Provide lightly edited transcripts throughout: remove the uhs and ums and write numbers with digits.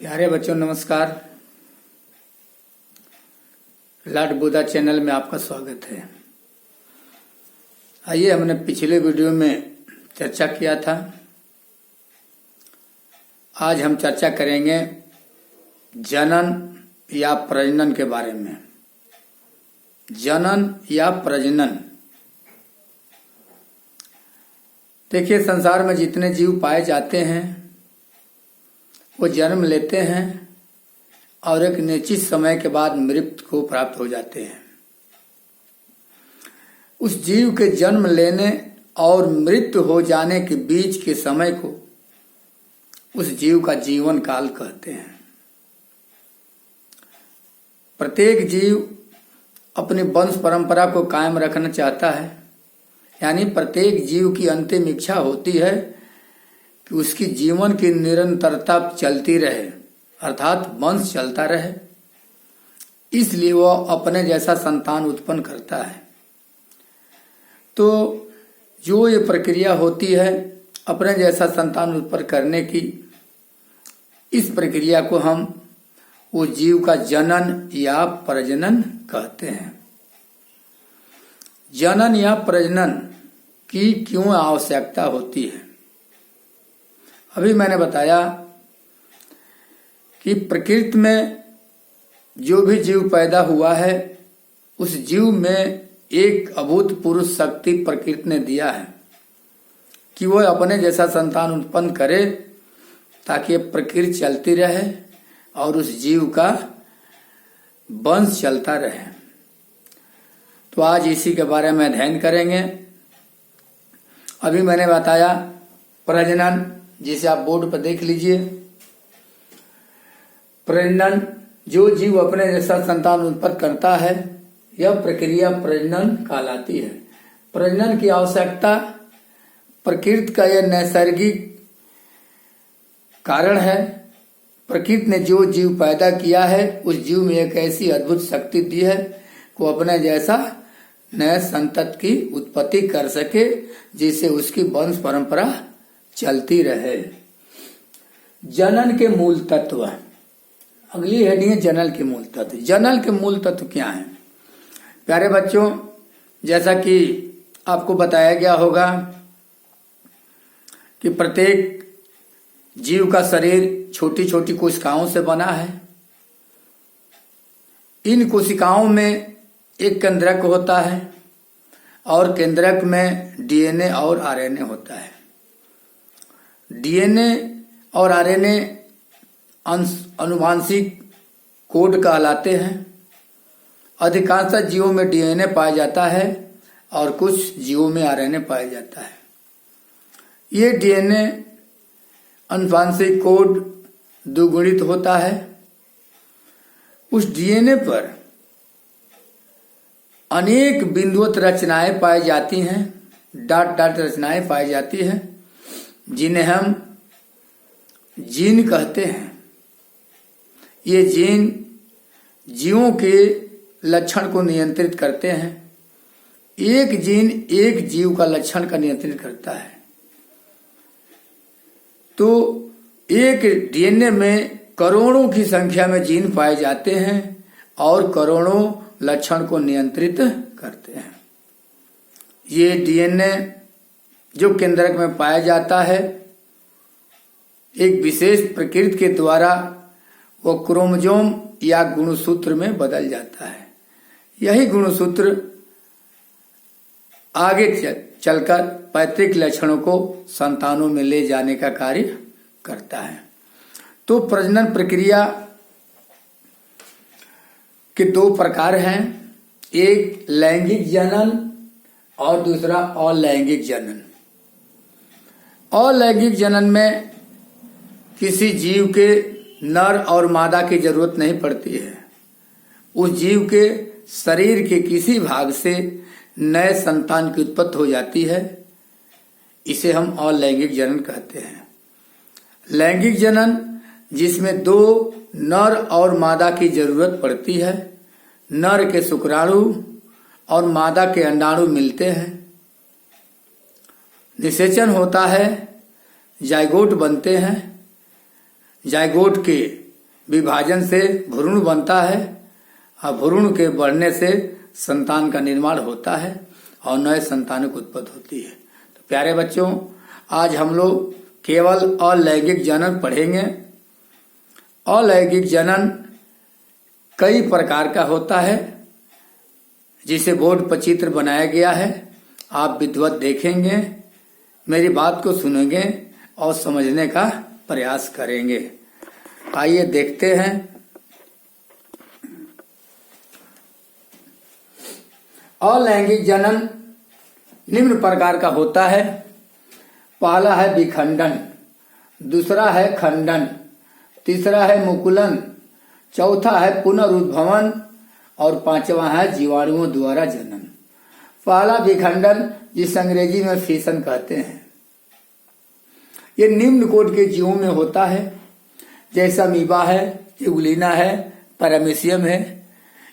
प्यारे बच्चों नमस्कार। लॉर्ड बुद्धा चैनल में आपका स्वागत है। आइए, हमने पिछले वीडियो में चर्चा किया था। आज हम चर्चा करेंगे जनन या प्रजनन के बारे में। जनन या प्रजनन, देखिए संसार में जितने जीव पाए जाते हैं वो जन्म लेते हैं और एक निश्चित समय के बाद मृत्यु को प्राप्त हो जाते हैं। उस जीव के जन्म लेने और मृत्यु हो जाने के बीच के समय को उस जीव का जीवन काल कहते हैं। प्रत्येक जीव अपनी वंश परंपरा को कायम रखना चाहता है, यानी प्रत्येक जीव की अंतिम इच्छा होती है कि उसकी जीवन की निरंतरता चलती रहे, अर्थात वंश चलता रहे। इसलिए वह अपने जैसा संतान उत्पन्न करता है। तो जो ये प्रक्रिया होती है अपने जैसा संतान उत्पन्न करने की, इस प्रक्रिया को हम उस जीव का जनन या प्रजनन कहते हैं। जनन या प्रजनन की क्यों आवश्यकता होती है? अभी मैंने बताया कि प्रकृति में जो भी जीव पैदा हुआ है उस जीव में एक अभूतपूर्व शक्ति प्रकृति ने दिया है कि वह अपने जैसा संतान उत्पन्न करे ताकि प्रकृति चलती रहे और उस जीव का वंश चलता रहे। तो आज इसी के बारे में अध्ययन करेंगे। अभी मैंने बताया प्रजनन, जिसे आप बोर्ड पर देख लीजिए। प्रजनन, जो जीव अपने जैसा संतान उत्पन्न करता है, यह प्रक्रिया प्रजनन कहलाती है। प्रजनन की आवश्यकता प्रकृति का यह नैसर्गिक कारण है। प्रकृति ने जो जीव पैदा किया है उस जीव में एक ऐसी अद्भुत शक्ति दी है को अपने जैसा नए संतति की उत्पत्ति कर सके, जिससे उसकी वंश परंपरा चलती रहे। जनन के मूल तत्व, अगली हेडिंग है जनन के मूल तत्व। जनन के मूल तत्व क्या है? प्यारे बच्चों, जैसा कि आपको बताया गया होगा कि प्रत्येक जीव का शरीर छोटी छोटी कोशिकाओं से बना है। इन कोशिकाओं में एक केंद्रक होता है और केंद्रक में डीएनए और आरएनए होता है। डीएनए और आरएनए आनुवांशिक कोड कहलाते हैं। अधिकांश जीवों में डीएनए पाया जाता है और कुछ जीवों में आरएनए पाया जाता है। ये डीएनए आनुवांशिक कोड द्विगुणित होता है। उस डीएनए पर अनेक बिंदुवत रचनाएं पाई जाती हैं, डॉट डॉट रचनाएं पाई जाती हैं, जिन्हें हम जीन कहते हैं। ये जीन जीवों के लक्षण को नियंत्रित करते हैं। एक जीन एक जीव का लक्षण का नियंत्रित करता है। तो एक डीएनए में करोड़ों की संख्या में जीन पाए जाते हैं और करोड़ों लक्षण को नियंत्रित करते हैं। ये डीएनए जो केंद्रक में पाया जाता है, एक विशेष प्रकृति के द्वारा वो क्रोमोसोम या गुणसूत्र में बदल जाता है। यही गुणसूत्र आगे चलकर पैतृक लक्षणों को संतानों में ले जाने का कार्य करता है। तो प्रजनन प्रक्रिया के दो प्रकार हैं, एक लैंगिक जनन और दूसरा अलैंगिक जनन। अलैंगिक जनन में किसी जीव के नर और मादा की जरूरत नहीं पड़ती है। उस जीव के शरीर के किसी भाग से नए संतान की उत्पत्ति हो जाती है। इसे हम अलैंगिक जनन कहते हैं। लैंगिक जनन, जिसमें दो नर और मादा की जरूरत पड़ती है। नर के शुक्राणु और मादा के अंडाणु मिलते हैं, निषेचन होता है, जाइगोट बनते हैं। जाइगोट के विभाजन से भ्रूण बनता है और भ्रूण के बढ़ने से संतान का निर्माण होता है और नए संतानों की उत्पत्ति होती है। तो प्यारे बच्चों, आज हम लोग केवल अलैंगिक जनन पढ़ेंगे। अलैंगिक जनन कई प्रकार का होता है, जिसे बोर्ड पर चित्र बनाया गया है। आप विधिवत देखेंगे, मेरी बात को सुनेंगे और समझने का प्रयास करेंगे। आइए देखते हैं। अलैंगिक जनन निम्न प्रकार का होता है। पहला है विखंडन, दूसरा है खंडन, तीसरा है मुकुलन, चौथा है पुनरुद्भवन और पांचवा है जीवाणुओं द्वारा जनन। पहला विखंडन, जिस अंग्रेजी में फिशन कहते हैं, ये निम्न कोटि के जीवों में होता है, जैसा अमीबा है, एगुलिना है, पैरामीशियम है।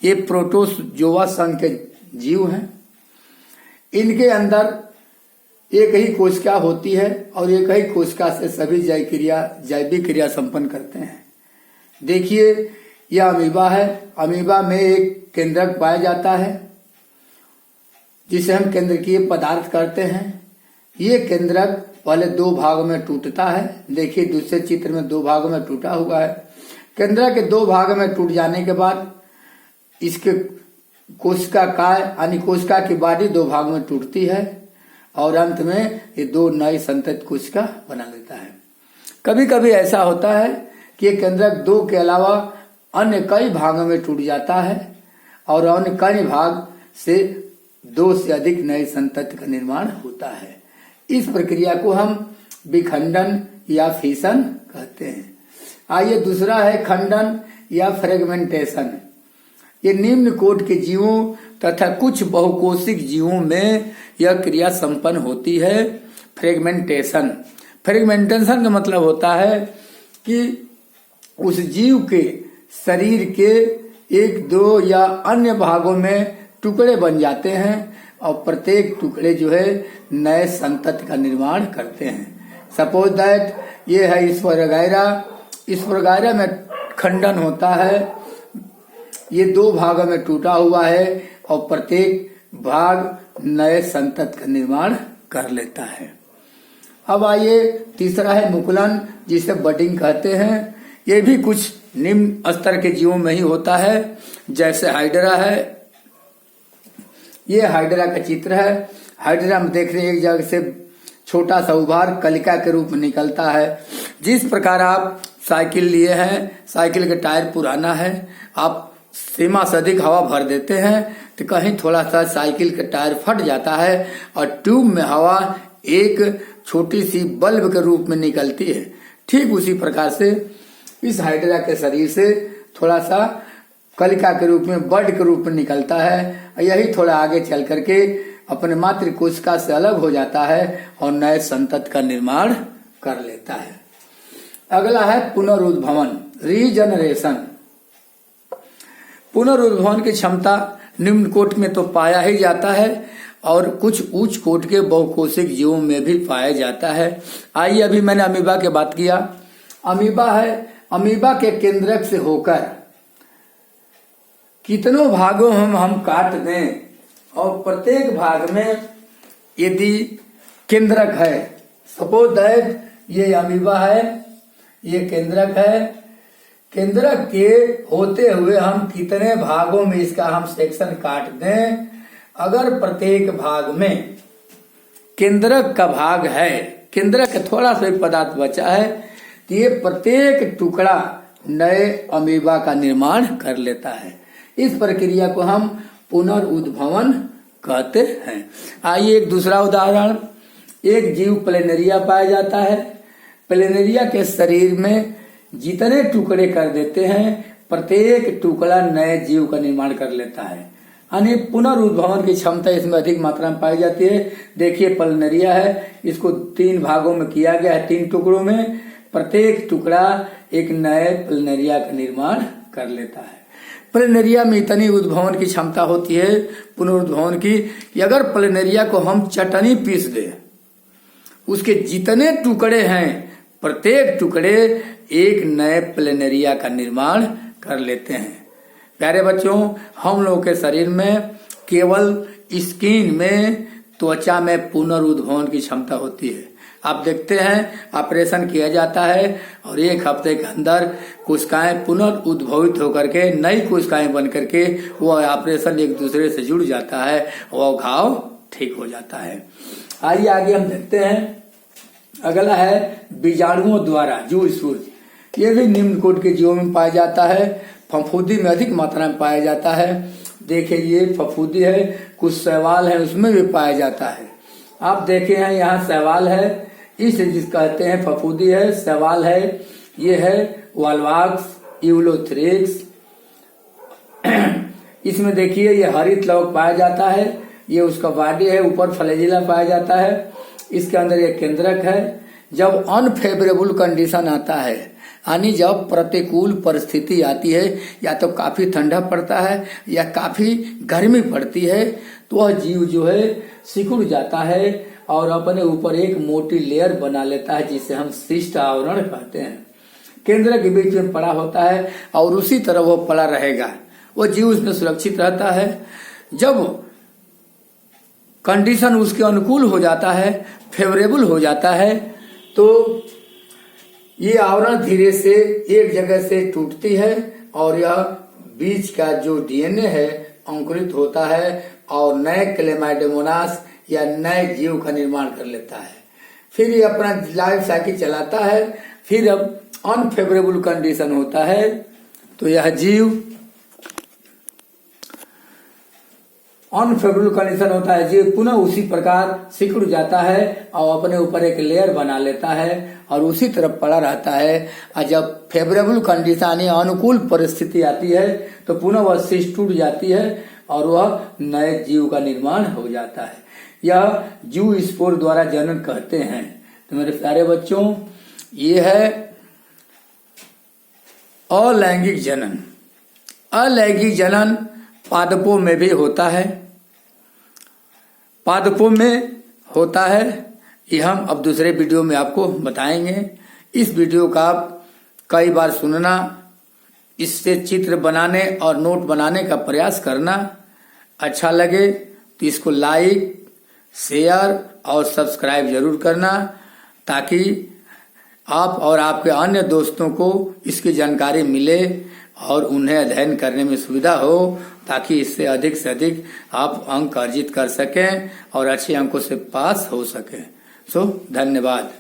ये प्रोटोजोआ संघ के जीव हैं। इनके अंदर एक ही कोशिका होती है और एक ही कोशिका से सभी जैविक क्रिया संपन्न करते हैं। देखिए, यह अमीबा है। अमीबा में एक केंद्रक पाया जाता है, जिसे हम केंद्रकीय पदार्थ कहते हैं। ये केंद्रक पहले दो भागों में टूटता है। देखिए, दूसरे चित्र में दो भागों में टूटा हुआ है। केंद्रक के दो भागों में टूट जाने के बाद इसके कोशिका काय यानी कोशिका की बॉडी दो भागों में टूटती है और अंत में ये दो नई संतति कोशिका बना लेता है। कभी कभी ऐसा होता है कि ये केंद्रक दो के अलावा अन्य कई भागों में टूट जाता है और अन्य कई भाग से दो से अधिक नई संतति का निर्माण होता है। इस प्रक्रिया को हम विखंडन या फिशन कहते हैं। आइए, दूसरा है खंडन या फ्रेगमेंटेशन। ये निम्न कोटि के जीवों तथा कुछ बहुकोशिक जीवों में यह क्रिया संपन्न होती है। फ्रेगमेंटेशन का मतलब होता है कि उस जीव के शरीर के एक दो या अन्य भागों में टुकड़े बन जाते हैं और प्रत्येक टुकड़े जो है नए संतति का निर्माण करते हैं। सपोज दैट ये है स्पोरगायरा में खंडन होता है। ये दो भागों में टूटा हुआ है और प्रत्येक भाग नए संतति का निर्माण कर लेता है। अब आइए, तीसरा है मुकुलन, जिसे बडिंग कहते हैं। ये भी कुछ निम्न स्तर के जीवों में ही होता है, जैसे हाइड्रा है। ये हाइड्रा का चित्र है। हाइड्रा में देख रहे हैं एक जगह से छोटा सा उभार कलिका के रूप में निकलता है। जिस प्रकार आप साइकिल लिए हैं, साइकिल का टायर पुराना है, आप सीमा से अधिक हवा भर देते हैं तो कहीं थोड़ा सा साइकिल का टायर फट जाता है और ट्यूब में हवा एक छोटी सी बल्ब के रूप में निकलती है। ठीक उसी प्रकार से इस हाइड्रा के शरीर से थोड़ा सा कलिका के रूप में, बर्ड के रूप में निकलता है। यही थोड़ा आगे चल करके अपने मातृ कोशिका से अलग हो जाता है और नए संतति का निर्माण कर लेता है। अगला है पुनरुद्भवन, रीजनरेशन। पुनरुद्भवन की क्षमता निम्न कोटि में तो पाया ही जाता है और कुछ उच्च कोटि के बहुकोशिक जीवों में भी पाया जाता है। आइए, अभी मैंने अमीबा की बात किया। अमीबा है, अमीबा के केंद्रक से होकर कितनों भागों हम काट दें और प्रत्येक भाग में यदि केंद्रक है, सपोज दैट ये अमीबा है, ये केंद्रक है। केंद्रक के होते हुए हम कितने भागों में इसका हम सेक्शन काट दें, अगर प्रत्येक भाग में केंद्रक का भाग है, केंद्रक का थोड़ा सा पदार्थ बचा है, तो ये प्रत्येक टुकड़ा नए अमीबा का निर्माण कर लेता है। इस प्रक्रिया को हम पुनरुद्भवन कहते हैं। आइए, एक दूसरा उदाहरण। एक जीव प्लेनेरिया पाया जाता है। प्लेनेरिया के शरीर में जितने टुकड़े कर देते हैं, प्रत्येक टुकड़ा नए जीव का निर्माण कर लेता है। यानी पुनरुद्भवन की क्षमता इसमें अधिक मात्रा में पाई जाती है। देखिए, प्लेनेरिया है, इसको 3 भागों में किया गया है, 3 टुकड़ों में। प्रत्येक टुकड़ा एक नए प्लेनेरिया का निर्माण कर लेता है। प्लेनेरिया में इतनी उद्भवन की क्षमता होती है पुनरुद्भवन की कि अगर प्लेनेरिया को हम चटनी पीस दे, उसके जितने टुकड़े हैं प्रत्येक टुकड़े एक नए प्लेनेरिया का निर्माण कर लेते हैं। प्यारे बच्चों, हम लोगों के शरीर में केवल स्किन में, त्वचा में पुनर्उद्भवन की क्षमता होती है। आप देखते हैं ऑपरेशन किया जाता है और 1 हफ्ते के अंदर कोशिकाएं पुनर्उद्भवित होकर के नई कोशिकाएं बन करके वो ऑपरेशन एक दूसरे से जुड़ जाता है और घाव ठीक हो जाता है। आइए आगे हम देखते हैं। अगला है बीजाणुओं द्वारा जूस्पोर। ये भी निम्न कोटि के जीवों में पाया जाता है। फफूंदी में अधिक मात्रा में पाया जाता है। देखिए ये फफूंदी है, कुछ शैवाल है उसमें भी पाया जाता है। आप देखे हैं यहाँ शैवाल है, इस जिस कहते हैं फफूंदी है, शैवाल है। ये है वाल्वाक्स यूलोथ्रिक्स। इसमें देखिए ये हरित लवक पाया जाता है। ये उसका बॉडी है, ऊपर फ्लैजिला पाया जाता है। इसके अंदर एक केंद्रक है। जब अनफेवरेबल कंडीशन आता है, यानी जब प्रतिकूल परिस्थिति आती है, या तो काफी ठंडा पड़ता है या काफी गर्मी पड़ती है, तो वह जीव जो है सिकुड़ जाता है और अपने ऊपर एक मोटी लेयर बना लेता है, जिसे हम शिष्ट आवरण कहते हैं। केंद्र के बीच में पड़ा होता है और उसी तरह वो पड़ा रहेगा। वो जीव उसमें सुरक्षित रहता है। जब कंडीशन उसके अनुकूल हो जाता है, फेवरेबल हो जाता है, तो ये आवरण धीरे से एक जगह से टूटती है और यह बीच का जो डीएनए है अंकुरित होता है और नए क्लेमाइडोमोनास या नए जीव का निर्माण कर लेता है। फिर ये अपना लाइफ साइकिल चलाता है। फिर अब अनफेवरेबल कंडीशन होता है तो यह जीव अनफेवरेबल कंडीशन होता है, जीव पुनः उसी प्रकार सिकुड़ जाता है और अपने ऊपर एक लेयर बना लेता है और उसी तरफ पड़ा रहता है। और जब फेवरेबल कंडीशन यानी अनुकूल परिस्थिति आती है तो पुनः वह शिष्ट टूट जाती है और वह नए जीव का निर्माण हो जाता है। यह जूस्पोर द्वारा जनन कहते हैं। तो मेरे प्यारे बच्चों, ये है अलैंगिक जनन। अलैंगिक जनन पादपों में भी होता है। पादपों में होता है, ये हम अब दूसरे वीडियो में आपको बताएंगे। इस वीडियो का आप कई बार सुनना, इससे चित्र बनाने और नोट बनाने का प्रयास करना। अच्छा लगे तो इसको लाइक, शेयर और सब्सक्राइब जरूर करना, ताकि आप और आपके अन्य दोस्तों को इसकी जानकारी मिले और उन्हें अध्ययन करने में सुविधा हो, ताकि इससे अधिक से अधिक आप अंक अर्जित कर सकें और अच्छे अंकों से पास हो सकें। धन्यवाद।